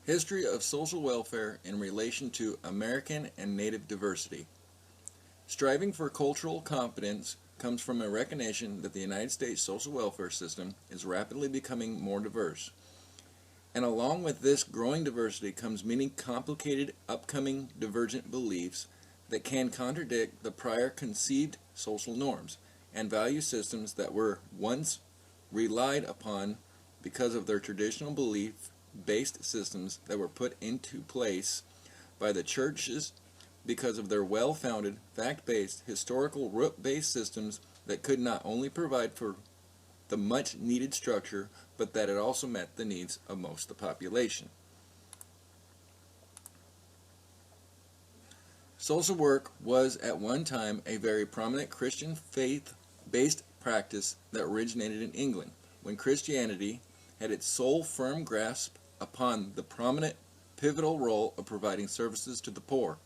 History of social welfare in relation to American and Native diversity. Striving for cultural competence comes from a recognition that the United States social welfare system is rapidly becoming more diverse. And along with this growing diversity comes many complicated, upcoming divergent beliefs that can contradict the prior conceived social norms and value systems that were once relied upon because of their traditional belief-based systems that were put into place by the churches because of their well-founded, fact-based, historical root-based systems that could not only provide for the much-needed structure, but that it also met the needs of most of the population. Social work was at one time a very prominent Christian faith-based practice that originated in England, when Christianity had its sole firm grasp upon the prominent, pivotal role of providing services to the poor,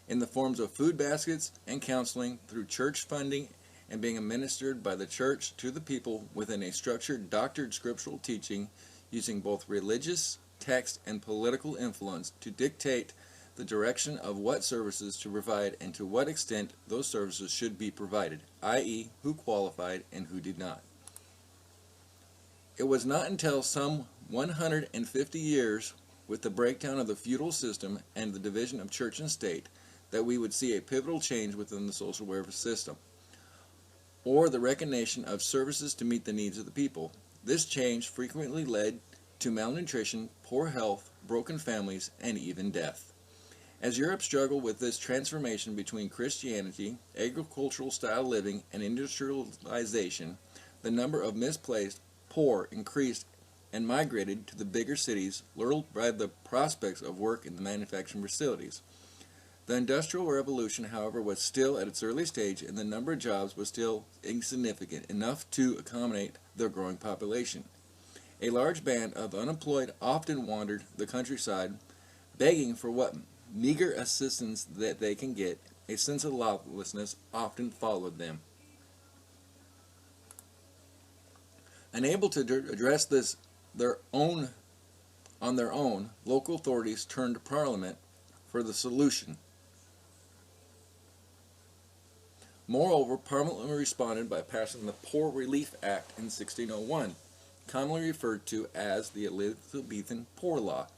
in the forms of food baskets and counseling through church funding and being administered by the church to the people within a structured doctored scriptural teaching using both religious text and political influence to dictate the direction of what services to provide and to what extent those services should be provided, i.e., who qualified and who did not. It was not until some 150 years with the breakdown of the feudal system and the division of church and state that we would see a pivotal change within the social welfare system, or the recognition of services to meet the needs of the people. This change frequently led to malnutrition, poor health, broken families, and even death. As Europe struggled with this transformation between Christianity, agricultural style living, and industrialization, the number of misplaced poor increased and migrated to the bigger cities, lured by the prospects of work in the manufacturing facilities. The Industrial Revolution, however, was still at its early stage, and the number of jobs was still insignificant enough to accommodate the growing population. A large band of unemployed often wandered the countryside, begging for what meager assistance that they can get. A sense of lawlessness often followed them. Unable to address this on their own, local authorities turned to Parliament for the solution. Moreover, Parliament responded by passing the Poor Relief Act in 1601, commonly referred to as the Elizabethan Poor Law.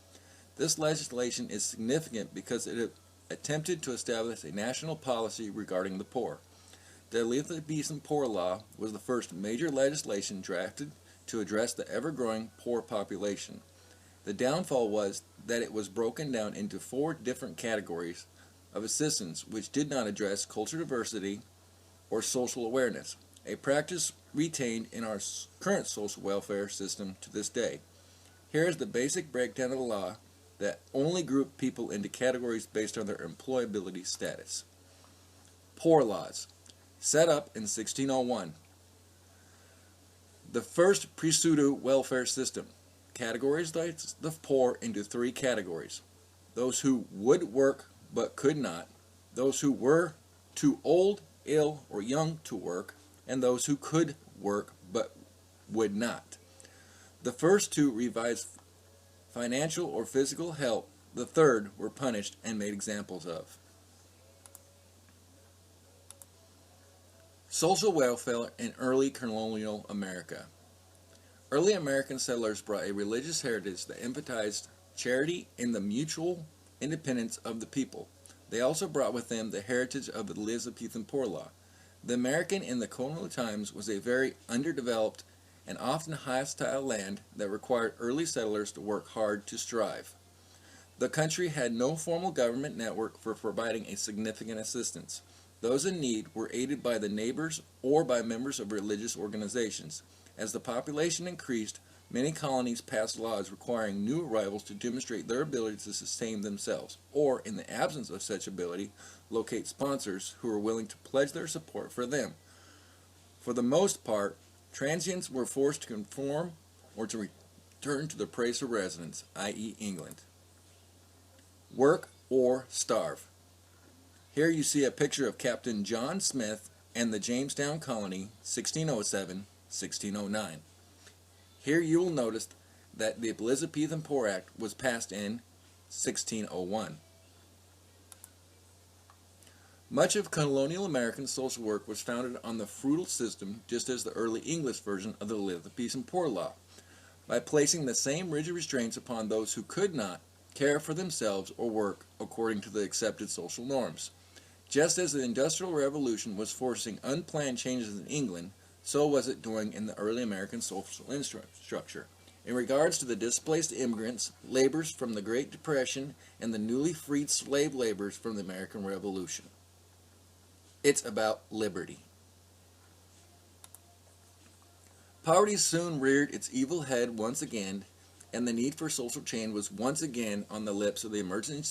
This legislation is significant because it attempted to establish a national policy regarding the poor. The Elizabethan Poor Law was the first major legislation drafted to address the ever-growing poor population. The downfall was that it was broken down into 4 different categories of assistance which did not address cultural diversity or social awareness, a practice retained in our current social welfare system to this day. Here is the basic breakdown of the law that only grouped people into categories based on their employability status. Poor laws, set up in 1601. The first pseudo welfare system categorized the poor into 3 categories: those who would work but could not, those who were too old, ill, or young to work, and those who could work but would not. The first 2 revised financial or physical help, the third were punished and made examples of. Social welfare in early colonial America. Early American settlers brought a religious heritage that emphasized charity and the mutual independence of the people. They also brought with them the heritage of the Elizabethan Poor Law. The American in the colonial times was a very underdeveloped and often hostile land that required early settlers to work hard to strive. The country had no formal government network for providing a significant assistance. Those in need were aided by the neighbors or by members of religious organizations. As the population increased, many colonies passed laws requiring new arrivals to demonstrate their ability to sustain themselves, or, in the absence of such ability, locate sponsors who were willing to pledge their support for them. For the most part, transients were forced to conform or to return to their place of residence, i.e. England. Work or starve. Here you see a picture of Captain John Smith and the Jamestown Colony, 1607-1609. Here you will notice that the Elizabethan Poor Act was passed in 1601. Much of colonial American social work was founded on the feudal system, just as the early English version of the Elizabethan Poor Law, by placing the same rigid restraints upon those who could not care for themselves or work according to the accepted social norms. Just as the Industrial Revolution was forcing unplanned changes in England, so was it doing in the early American social structure. In regards to the displaced immigrants, laborers from the Great Depression, and the newly freed slave laborers from the American Revolution. It's about liberty. Poverty soon reared its evil head once again, and the need for social change was once again on the lips of the emerging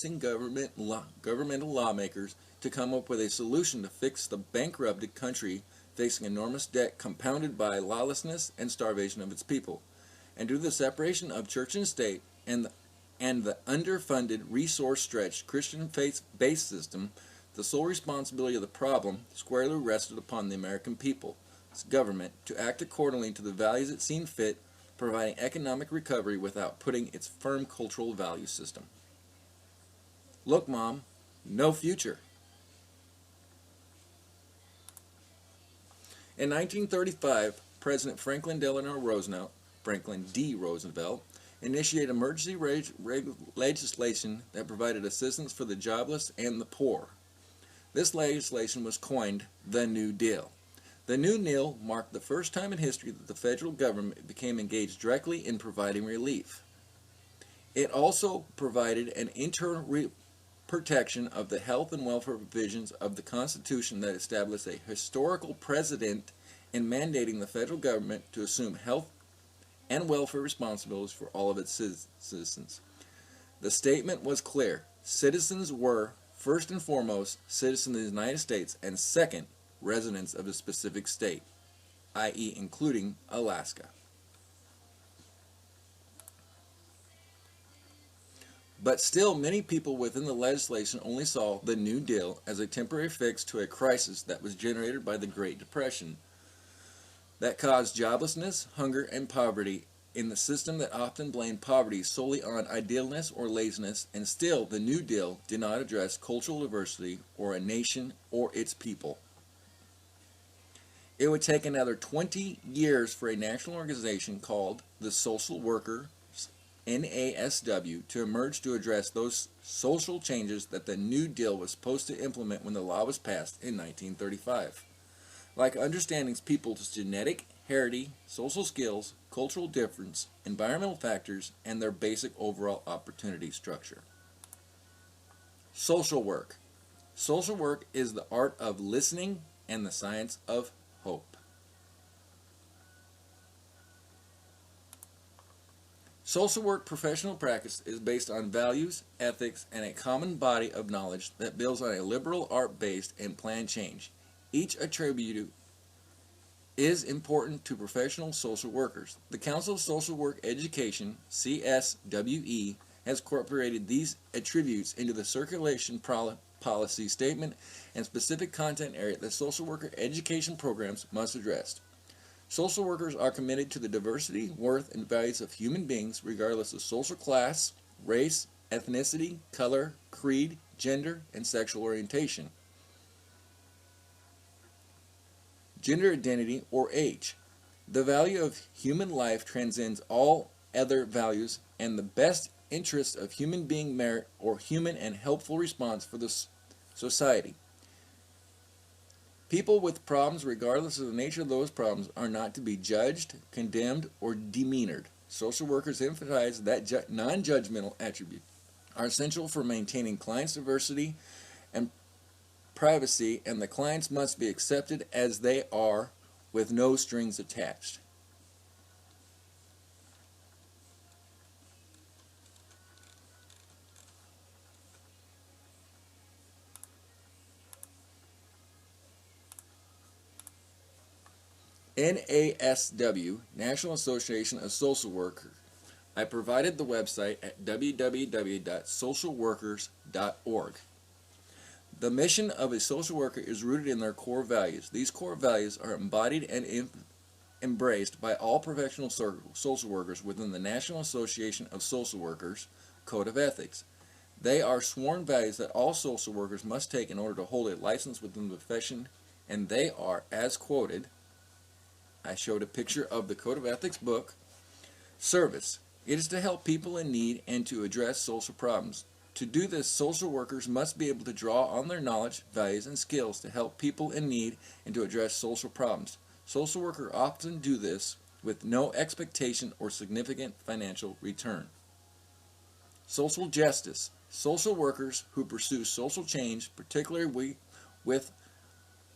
governmental lawmakers to come up with a solution to fix the bankrupted country facing enormous debt compounded by lawlessness and starvation of its people. And due to the separation of church and state and the underfunded, resource-stretched Christian faith-based system, the sole responsibility of the problem squarely rested upon the American people, its government, to act accordingly to the values it seemed fit, providing economic recovery without putting its firm cultural value system. Look, Mom, no future. In 1935, President Franklin Delano Roosevelt, Franklin D. Roosevelt, initiated emergency legislation that provided assistance for the jobless and the poor. This legislation was coined the New Deal. The New Deal marked the first time in history that the federal government became engaged directly in providing relief. It also provided an internal protection of the health and welfare provisions of the Constitution that established a historical precedent in mandating the federal government to assume health and welfare responsibilities for all of its citizens. The statement was clear. Citizens were, first and foremost, citizens of the United States, and second, residents of a specific state, i.e. including Alaska. But still, many people within the legislation only saw the New Deal as a temporary fix to a crisis that was generated by the Great Depression that caused joblessness, hunger, and poverty in the system that often blamed poverty solely on idleness or laziness, and still the New Deal did not address cultural diversity or a nation or its people. It would take another 20 years for a national organization called the Social Workers, NASW, to emerge to address those social changes that the New Deal was supposed to implement when the law was passed in 1935. Like understanding people's genetic, heritage, social skills, cultural difference, environmental factors, and their basic overall opportunity structure. Social work. Social work is the art of listening and the science of hope. Social work professional practice is based on values, ethics, and a common body of knowledge that builds on a liberal art-based and planned change. Each attribute is important to professional social workers. The Council of Social Work Education, CSWE, has incorporated these attributes into the circulation policy statement and specific content area that social worker education programs must address. Social workers are committed to the diversity, worth, and values of human beings regardless of social class, race, ethnicity, color, creed, gender, and sexual orientation, gender identity, or age. The value of human life transcends all other values, and the best interest of human being merit or human and helpful response for the society. People with problems, regardless of the nature of those problems, are not to be judged, condemned, or demeanored. Social workers emphasize that non-judgmental attributes are essential for maintaining clients' diversity and privacy, and the clients must be accepted as they are with no strings attached. NASW, National Association of Social Workers. I provided the website at www.socialworkers.org. The mission of a social worker is rooted in their core values. These core values are embodied and embraced by all professional social workers within the National Association of Social Workers Code of Ethics. They are sworn values that all social workers must take in order to hold a license within the profession, and they are, as quoted, I showed a picture of the Code of Ethics book. Service. It is to help people in need and to address social problems. To do this, social workers must be able to draw on their knowledge, values, and skills to help people in need and to address social problems. Social workers often do this with no expectation or significant financial return. Social justice. Social workers who pursue social change, particularly with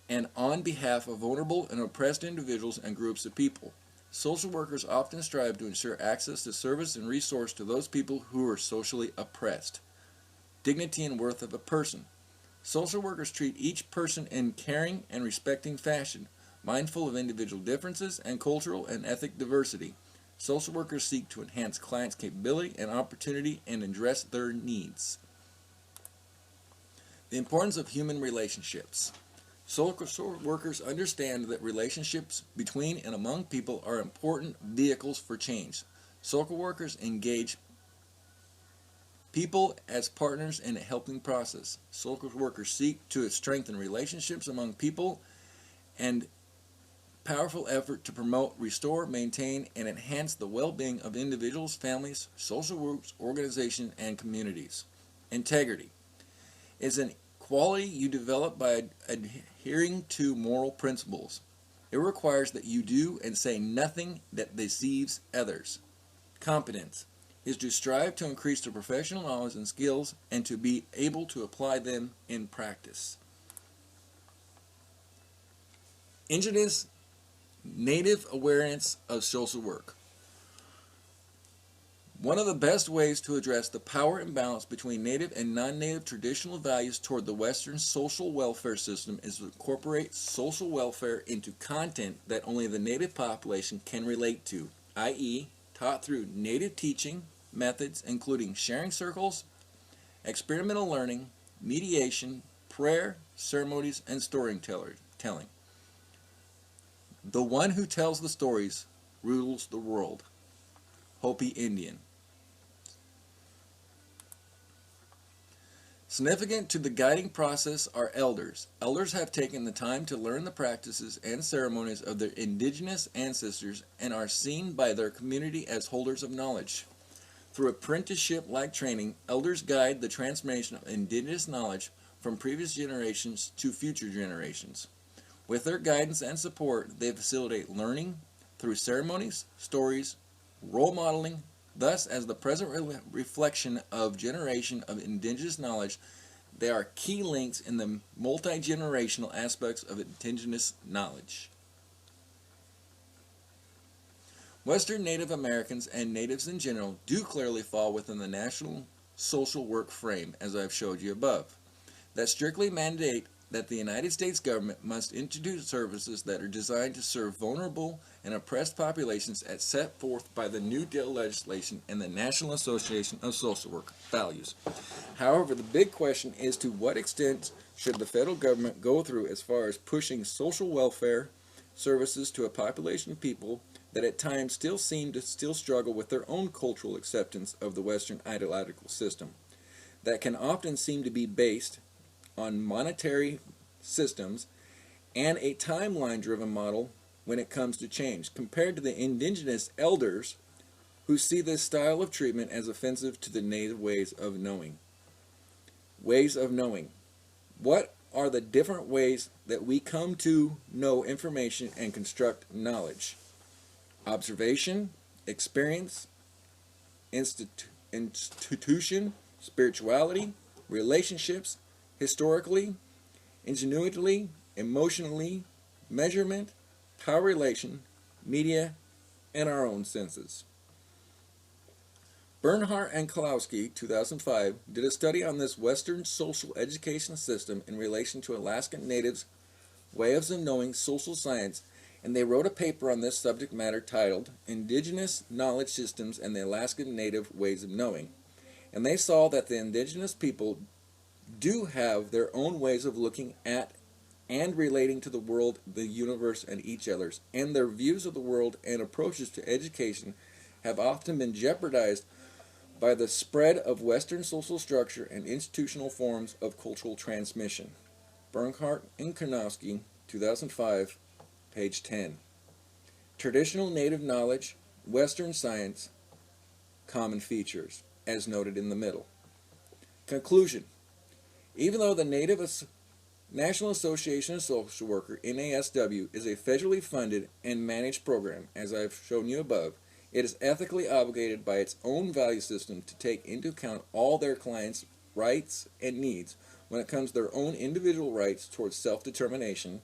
and on behalf of vulnerable and oppressed individuals and groups of people. Social workers often strive to ensure access to service and resource to those people who are socially oppressed. Dignity and worth of a person. Social workers treat each person in caring and respecting fashion, mindful of individual differences and cultural and ethnic diversity. Social workers seek to enhance clients' capability and opportunity and address their needs. The importance of human relationships. Social workers understand that relationships between and among people are important vehicles for change. Social workers engage people as partners in a helping process. Social workers seek to strengthen relationships among people and powerful effort to promote, restore, maintain, and enhance the well-being of individuals, families, social groups, organizations, and communities. Integrity is an quality you develop by adhering to moral principles. It requires that you do and say nothing that deceives others. Competence is to strive to increase the professional knowledge and skills and to be able to apply them in practice. Indigenous native awareness of social work. One of the best ways to address the power imbalance between native and non-native traditional values toward the Western social welfare system is to incorporate social welfare into content that only the native population can relate to, i.e., taught through native teaching methods including sharing circles, experimental learning, mediation, prayer, ceremonies, and storytelling. The one who tells the stories rules the world. Hopi Indian. Significant to the guiding process are elders. Elders have taken the time to learn the practices and ceremonies of their indigenous ancestors and are seen by their community as holders of knowledge. Through apprenticeship-like training, elders guide the transformation of indigenous knowledge from previous generations to future generations. With their guidance and support, they facilitate learning through ceremonies, stories, role modeling. Thus, as the present reflection of generation of indigenous knowledge, they are key links in the multi-generational aspects of indigenous knowledge. Western Native Americans and natives in general do clearly fall within the national social work frame, as I've showed you above, that strictly mandate that the United States government must introduce services that are designed to serve vulnerable and oppressed populations as set forth by the New Deal legislation and the National Association of Social Work values. However, the big question is to what extent should the federal government go through as far as pushing social welfare services to a population of people that at times still seem to struggle with their own cultural acceptance of the Western ideological system, that can often seem to be based on monetary systems and a timeline-driven model when it comes to change, compared to the indigenous elders who see this style of treatment as offensive to the native ways of knowing. Ways of knowing. What are the different ways that we come to know information and construct knowledge? Observation, experience, institution, spirituality, relationships, historically, ingenuity, emotionally, measurement, power relation, media, and our own senses. Bernhardt and Kalowski, 2005, did a study on this Western social education system in relation to Alaskan Natives' ways of knowing social science, and they wrote a paper on this subject matter titled Indigenous Knowledge Systems and the Alaskan Native Ways of Knowing. And they saw that the indigenous people do have their own ways of looking at and relating to the world, the universe, and each other's, and their views of the world and approaches to education have often been jeopardized by the spread of Western social structure and institutional forms of cultural transmission. Bernhardt and Karnowski, 2005, page 10. Traditional native knowledge, Western science, common features, as noted in the middle. Conclusion. Even though the National Association of Social Workers, NASW, is a federally funded and managed program, as I've shown you above, it is ethically obligated by its own value system to take into account all their clients' rights and needs when it comes to their own individual rights towards self-determination,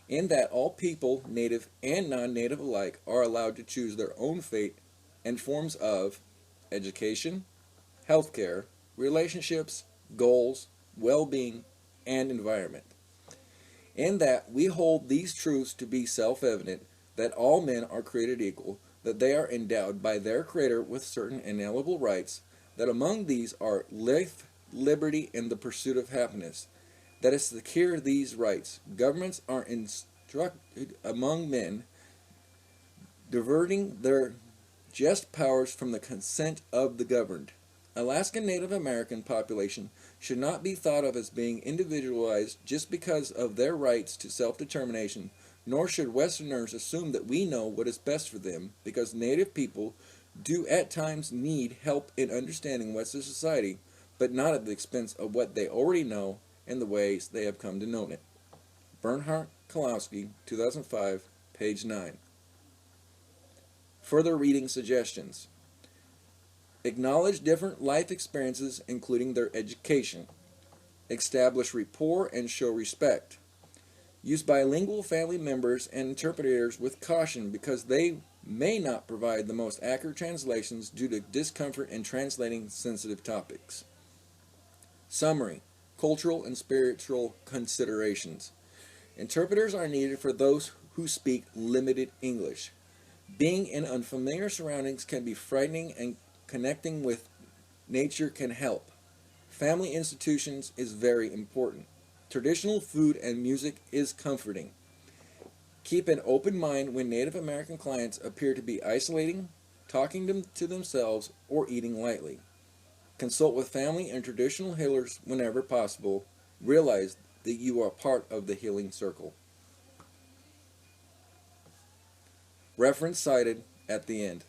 in that all people, native and non-native alike, are allowed to choose their own fate and forms of education, healthcare, relationships, goals, well-being, and environment. In that we hold these truths to be self-evident, that all men are created equal, that they are endowed by their Creator with certain inalienable rights, that among these are life, liberty, and the pursuit of happiness, that to secure these rights, governments are instructed among men, diverting their just powers from the consent of the governed. Alaskan Native American population should not be thought of as being individualized just because of their rights to self-determination, nor should Westerners assume that we know what is best for them, because Native people do at times need help in understanding Western society, but not at the expense of what they already know and the ways they have come to know it. Bernhardt Kalowski, 2005, page 9. Further reading suggestions. Acknowledge different life experiences, including their education. Establish rapport and show respect. Use bilingual family members and interpreters with caution because they may not provide the most accurate translations due to discomfort in translating sensitive topics. Summary. Cultural and spiritual considerations. Interpreters are needed for those who speak limited English. Being in unfamiliar surroundings can be frightening, and connecting with nature can help. Family institutions is very important. Traditional food and music is comforting. Keep an open mind when Native American clients appear to be isolating, talking to themselves, or eating lightly. Consult with family and traditional healers whenever possible. Realize that you are part of the healing circle. Reference cited at the end.